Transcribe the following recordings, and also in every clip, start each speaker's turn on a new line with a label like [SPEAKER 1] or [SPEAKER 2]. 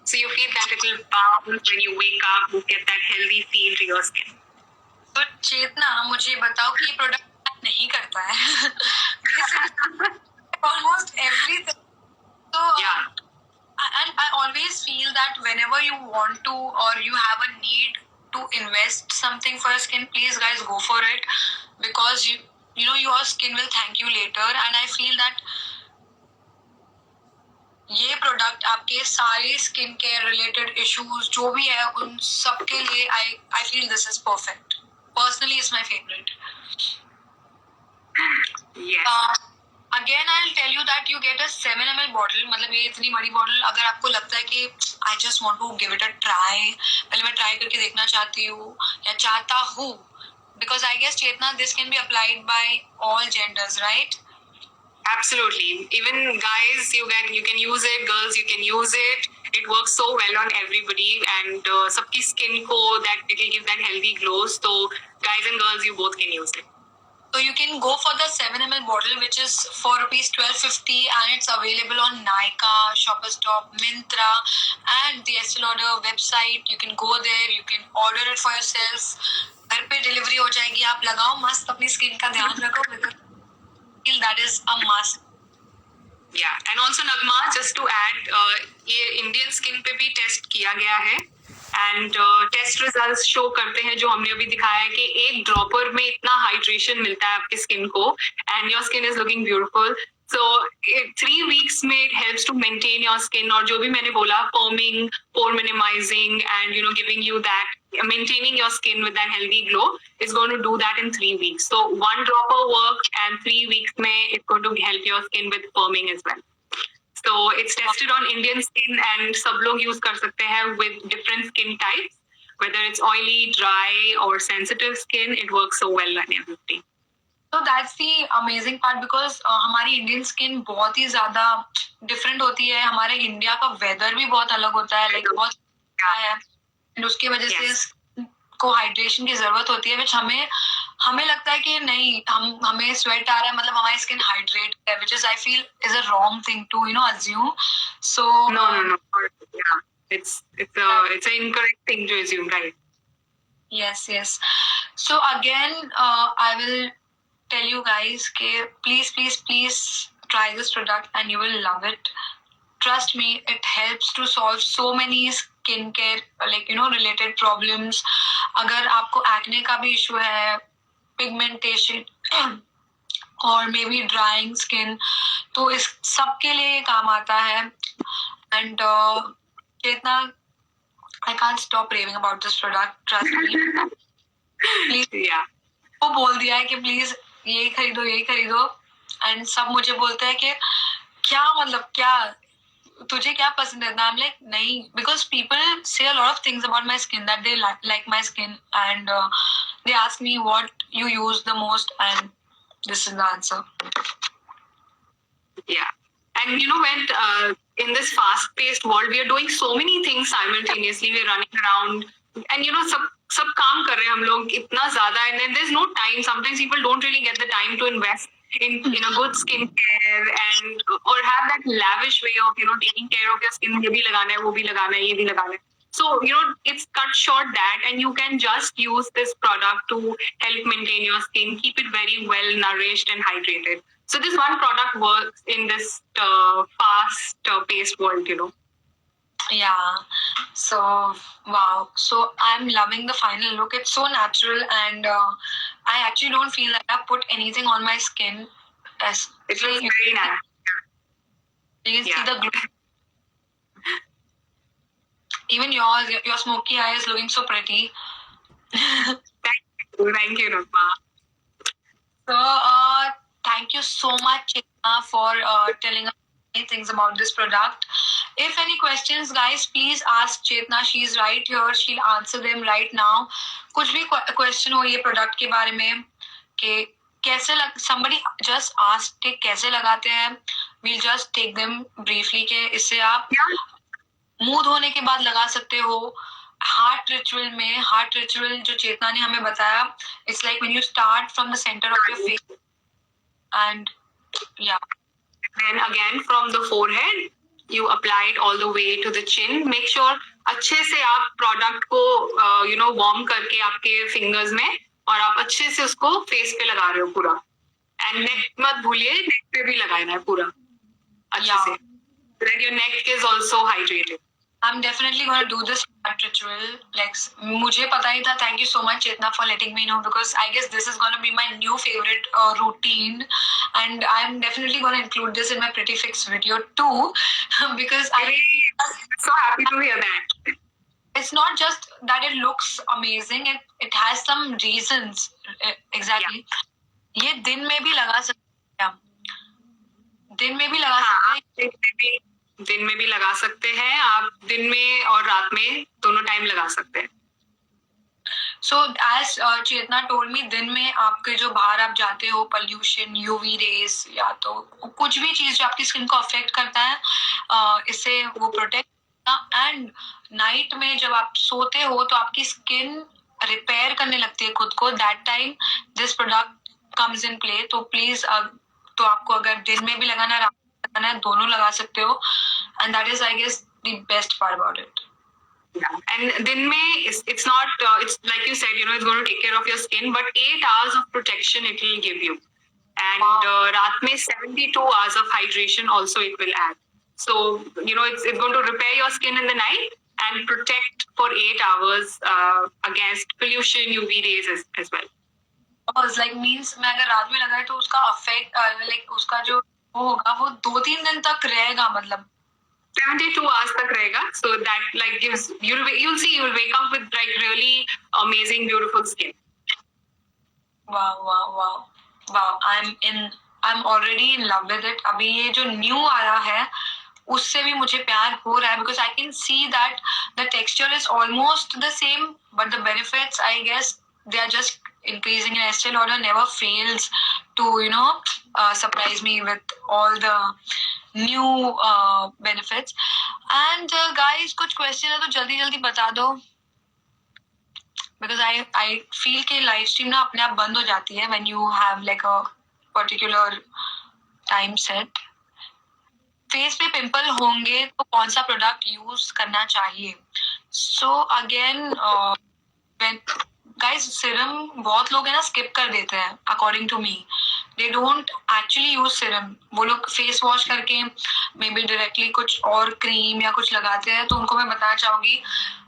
[SPEAKER 1] So you feel that little bounce when you wake up, you get that healthy feel to your skin.
[SPEAKER 2] तो चेतना, मुझे बताओ कि ये product नहीं करता है almost everything. So
[SPEAKER 1] Yeah.
[SPEAKER 2] And I always feel that whenever you want to or you have a need to invest something for your skin, please guys go for it, because you know your skin will thank you later. And I feel that ये product आपके सारे skin care related issues जो भी है उन सब के लिए I feel this is perfect. Personally it's my favourite. Again I will tell you that you get a 7 ml bottle. मतलब ये इतनी बड़ी बॉटल, अगर आपको लगता है कि I just want to give it a try, पहले मैं ट्राई करके देखना चाहती हूँ या चाहता हूँ, because I guess Chetna this can be applied by all genders, right?
[SPEAKER 1] Absolutely. Even guys, you can use it. Girls, you can use it. It works so well on everybody, and सबकी skin को that it will give that healthy glow. So guys and girls, you both can use it.
[SPEAKER 2] So you can go for the 7 ml bottle, which is for rupees 1250, and it's available on Nykaa, Shoppers Stop, Myntra, and the Estee Lauder website. You can go there, you can order it for yourself. घर पे delivery हो जाएगी. आप लगाओ मस्त, अपनी skin का ध्यान रखो. That is a must.
[SPEAKER 1] Yeah, and also Nagma, just to add, ये Indian skin पे भी टेस्ट किया गया है, and टेस्ट रिजल्ट्स शो करते हैं जो हमने अभी दिखाया है कि एक ड्रॉपर में इतना हाइड्रेशन मिलता है आपकी स्किन को, and your skin is looking beautiful. So 3 weeks में it helps to maintain your skin, और जो भी मैंने बोला, firming, pore minimizing, and giving you that, maintaining your skin with that healthy glow is going to do that in 3 weeks. So 1 dropper work, and 3 weeks में it's going to help your skin with firming as well. So it's tested on Indian skin, and सब लोग use कर सकते हैं with different skin types, whether it's oily, dry, or sensitive skin. It works so well on everything.
[SPEAKER 2] So that's the amazing part, because हमारी Indian skin बहुत ही ज्यादा different होती है. हमारे इंडिया का वेदर भी बहुत अलग होता है, लाइक बहुत है, उसकी वजह से को हाइड्रेशन की जरूरत होती है, विच हमें लगता है कि नहीं, हमें स्वेट आ रहा है मतलब हमारी स्किन हाइड्रेट है, which is I feel is a wrong thing to assume. So
[SPEAKER 1] no, yeah, it's an incorrect thing to assume, right?
[SPEAKER 2] Yes. So again, I will tell you guys, please try this product and you will love it. Trust me, it helps to solve so many skincare related problems. अगर आपको acne का भी issue है, pigmentation और maybe drying skin, तो इस सब के लिए काम आता है. And Chetna, I can't stop raving about this product. Trust me. Please.
[SPEAKER 1] Yeah.
[SPEAKER 2] वो बोल दिया है कि प्लीज यही खरीदो, एंड सब मुझे बोलते हैं कि क्या मतलब क्या तुझे क्या पसंद है. I'm like नहीं, because people say a lot of things about my skin, that they like my skin, and they ask me what you use the most, and this is the answer.
[SPEAKER 1] Yeah. And when in this fast-paced world, we are doing so many things simultaneously. We're running around, and सब काम कर रहे हैं हम लोग इतना ज़्यादा, and then there's no time. Sometimes people don't really get the time to invest in a good skincare, and or have that lavish way of taking care of your skin. ये भी लगाना है, वो भी लगाना है, ये भी लगाना है. So it's cut short that, and you can just use this product to help maintain your skin, keep it very well nourished and hydrated. So this one product works in this fast-paced world,
[SPEAKER 2] Yeah. So wow. So I'm loving the final look. It's so natural, and I actually don't feel like I put anything on my skin.
[SPEAKER 1] It looks very natural.
[SPEAKER 2] You can see the glow. Even your smoky eye is looking so pretty.
[SPEAKER 1] Thank you, Nagma.
[SPEAKER 2] So thank you so much, Chitna, for telling us many things about this product. If any questions, guys, please ask Chetna. She's right here. She'll answer them right now. कुछ भी question हो ये product के बारे में कि कैसे somebody just asked कि कैसे लगाते हैं. We'll just take them briefly कि इससे आप मुंह धोने के बाद लगा सकते हो. हार्ट रिचुअल जो चेतना ने हमें बताया, it's like when you start from the center of your face, and yeah,
[SPEAKER 1] then again from the forehead, you apply it all the way to the chin. Make sure अच्छे से आप product को warm करके आपके fingers में, और आप अच्छे से उसको फेस पे लगा रहे हो पूरा. एंड नेक मत भूलिए, नेक पे भी लगाना है पूरा अच्छे से, that your neck is also hydrated.
[SPEAKER 2] I'm definitely going to do this ritual. Like, मुझे पता ही था. Thank you so much, Chetna, for letting me know, because I guess this is going to be my new favorite routine, and I'm definitely going to include this in my Pretty Fix video too, because I'm
[SPEAKER 1] so happy to hear that.
[SPEAKER 2] It's not just that it looks amazing. It has some reasons. Exactly. ये दिन में भी लगा सकते हैं. दिन में भी लगा सकते हैं.
[SPEAKER 1] दिन में भी लगा सकते हैं आप. दिन में और रात में दोनों टाइम लगा सकते हैं.
[SPEAKER 2] So as Chetna told me, दिन में आपके जो बाहर आप जाते हो, pollution, UV rays, या तो कुछ भी चीज जो आपकी स्किन को अफेक्ट करता है, इससे वो प्रोटेक्ट. एंड नाइट में जब आप सोते हो तो आपकी स्किन रिपेयर करने लगती है खुद को. That time this product comes in play. तो प्लीज, तो आपको अगर दिन में भी लगाना है, रात में लगाना है, दोनों लगा सकते हो. And that is, I guess, the best part about it.
[SPEAKER 1] Yeah. And दिन में it's not it's like you said, it's going to take care of your skin, but 8 hours of protection it will give you. And रात में 72 hours of hydration also it will add. So it's going to repair your skin in the night and protect for 8 hours against pollution, UV rays as well.
[SPEAKER 2] Like means मैं अगर रात में लगाए तो उसका affect like उसका जो होगा वो 2-3 दिन तक रहेगा. मतलब
[SPEAKER 1] 72 hours तक रहेगा. So that like gives you'll see, you'll wake up with like really amazing, beautiful skin.
[SPEAKER 2] Wow. I'm already in love with it. अभी ये जो new आया है उससे भी मुझे प्यार हो रहा है, because I can see that the texture is almost the same, but the benefits, I guess, they are just increasing, and Estee Lauder never fails to surprise me with all the new benefits. And guys, कुछ question है तो जल्दी बता दो, because I feel कि live stream ना अपने आप बंद हो जाती है when you have like a particular time set. Face पे पिंपल होंगे तो कौन सा प्रोडक्ट यूज करना चाहिए? सो अगेन गाइस, सीरम बहुत लोग है ना स्किप कर देते हैं. According to me, they don't actually use serum. वो लोग फेस वॉश करके मे बी डायरेक्टली कुछ और क्रीम या कुछ लगाते हैं. तो उनको मैं बताना चाहूंगी,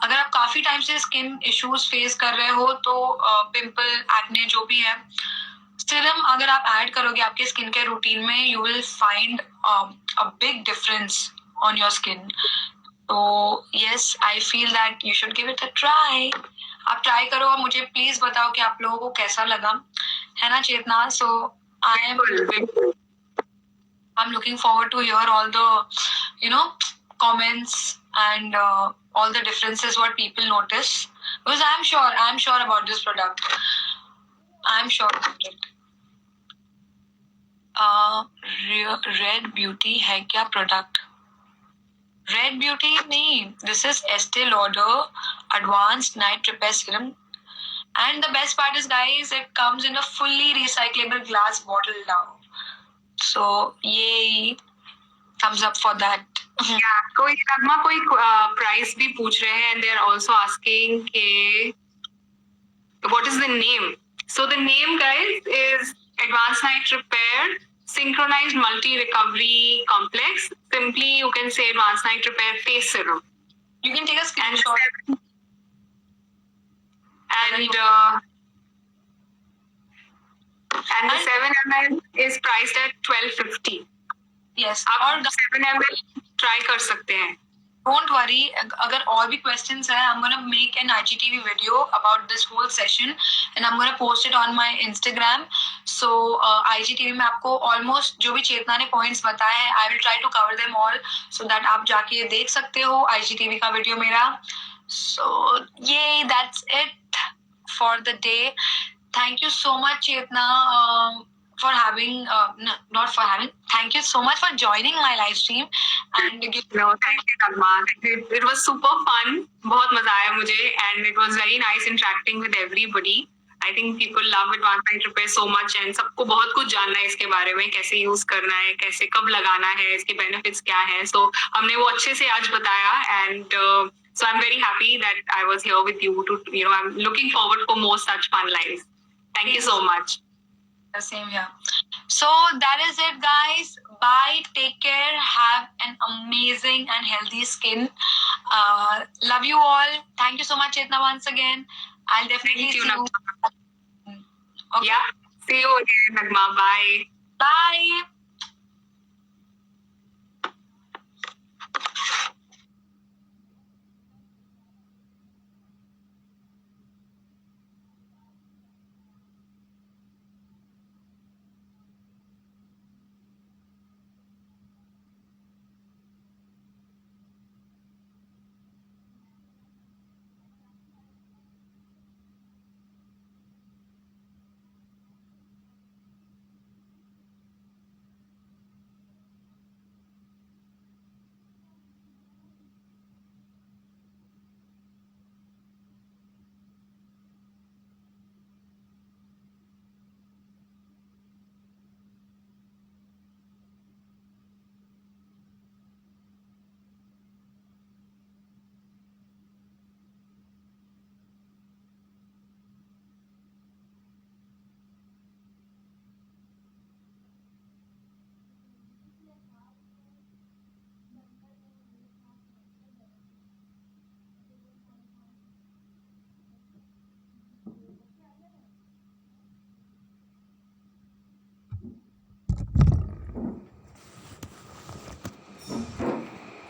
[SPEAKER 2] अगर आप काफी टाइम से स्किन इश्यूज फेस कर रहे हो, तो पिंपल, एक्ने जो भी है, सीरम अगर आप ऐड करोगे आपके स्किन केयर रूटीन में, you will find a big difference on your skin. तो yes, I feel that you should give it a try. आप ट्राई करो और मुझे प्लीज बताओ कि आप लोगों को कैसा लगा, है ना चेतना? सो I'm looking forward to hear all the comments and all the differences what people notice, because I'm sure about this product. I'm sure about it. Red Beauty है क्या प्रोडक्ट? Red Beauty नहीं, this is Estee Lauder Advanced Night Repair Serum. And the best part is, guys, it comes in a fully recyclable glass bottle now. So, yay! Thumbs up for that.
[SPEAKER 1] Yeah, कोई price भी पूछ रहे हैं, and they are also asking what is the name. So the name, guys, is Advanced Night Repair Synchronized Multi Recovery Complex. Simply, you can say Advanced Night Repair Face Serum.
[SPEAKER 2] You can take a screenshot.
[SPEAKER 1] And the 7 ml is priced at $12.50.
[SPEAKER 2] Yes.
[SPEAKER 1] आप 7 ml try कर सकते हैं.
[SPEAKER 2] Don't worry. अगर और भी questions है, I'm gonna make an IGTV video about this whole session, and I'm gonna post it on my Instagram. So IGTV में आपको almost जो भी चेतना ने points बताए हैं, I will try to cover them all so that आप जाके देख सकते हो IGTV का video मेरा. So yay, that's it for the day. Thank you so much, Chetna, for having thank you so much for joining my live stream and
[SPEAKER 1] thank you, Nagma. It was super fun. बहुत मजा आया मुझे, and it was very nice interacting with everybody. I think people love advance night repair so much and सबको बहुत कुछ जानना है इसके बारे में, कैसे यूज करना है, कैसे कब लगाना है, इसके बेनिफिट्स क्या है. सो हमने वो अच्छे से आज बताया and so I'm very happy that I was here with you to, I'm looking forward for more such fun lives. Thank you so much.
[SPEAKER 2] The same here. So that is it, guys. Bye. Take care. Have an amazing and healthy skin. Love you all. Thank you so much, Chetna, once again. I'll definitely
[SPEAKER 1] Thank you,
[SPEAKER 2] see you.
[SPEAKER 1] Nagma.
[SPEAKER 2] Okay.
[SPEAKER 1] Yeah. See you again, Nagma. Bye.
[SPEAKER 2] Bye.